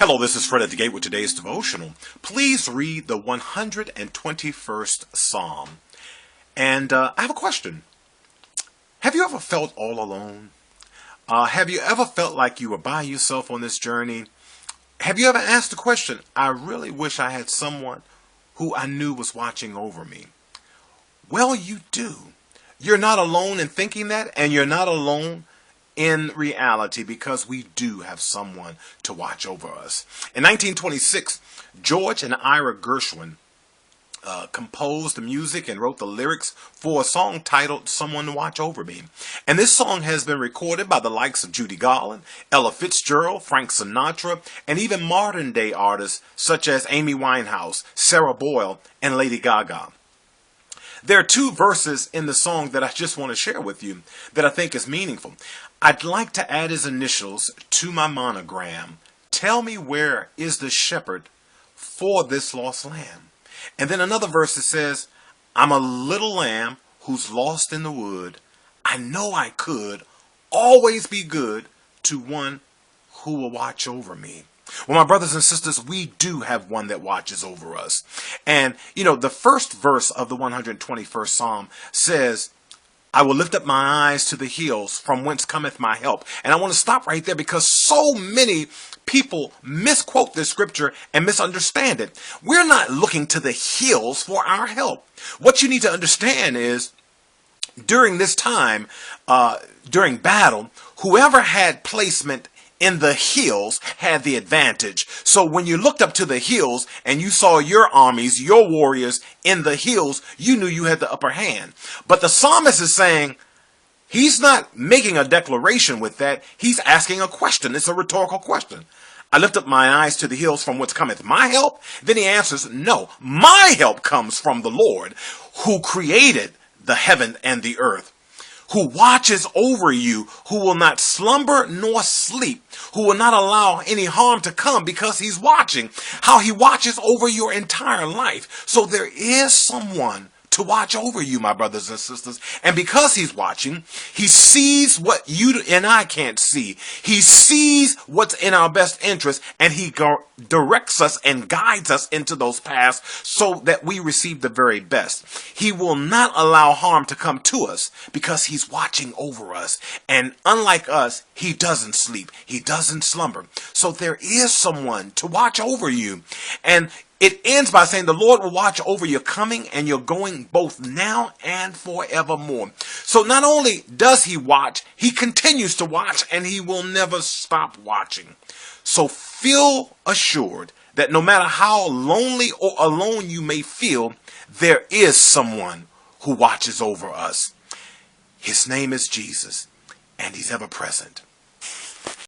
Hello, this is Fred at the Gate with today's devotional. Please read the 121st Psalm. And I have a question. Have you ever felt all alone? Have you ever felt like you were by yourself on this journey? Have you ever asked the question, I really wish I had someone who I knew was watching over me? Well, you do. You're not alone in thinking that, and you're not alone in reality, because we do have someone to watch over us. In 1926, George and Ira Gershwin composed the music and wrote the lyrics for a song titled Someone to Watch Over Me. And this song has been recorded by the likes of Judy Garland, Ella Fitzgerald, Frank Sinatra, and even modern day artists such as Amy Winehouse, Sarah Boyle, and Lady Gaga. There are two verses in the song that I just want to share with you that I think is meaningful. I'd like to add his initials to my monogram. Tell me, where is the shepherd for this lost lamb? And then another verse that says, I'm a little lamb who's lost in the wood. I know I could always be good to one who will watch over me. Well, my brothers and sisters, we do have one that watches over us. And, the first verse of the 121st Psalm says, I will lift up my eyes to the hills from whence cometh my help. And I want to stop right there because so many people misquote this scripture and misunderstand it. We're not looking to the hills for our help. What you need to understand is during this time, during battle, whoever had placement in the hills had the advantage. So when you looked up to the hills and you saw your armies, your warriors in the hills, you knew you had the upper hand. But the psalmist is saying, he's not making a declaration with that. He's asking a question. It's a rhetorical question. I lift up my eyes to the hills from whence cometh my help. Then he answers, no, my help comes from the Lord who created the heaven and the earth, who watches over you, who will not slumber nor sleep, who will not allow any harm to come, because he's watching, how he watches over your entire life. So there is someone to watch over you, my brothers and sisters. And because he's watching, he sees what you and I can't see. He sees what's in our best interest, and he directs us and guides us into those paths so that we receive the very best. He will not allow harm to come to us because he's watching over us. And unlike us, he doesn't sleep. He doesn't slumber. So there is someone to watch over you. And it ends by saying the Lord will watch over your coming and your going, both now and forevermore. So not only does he watch, he continues to watch, and he will never stop watching. So feel assured that no matter how lonely or alone you may feel, there is someone who watches over us. His name is Jesus, and he's ever present.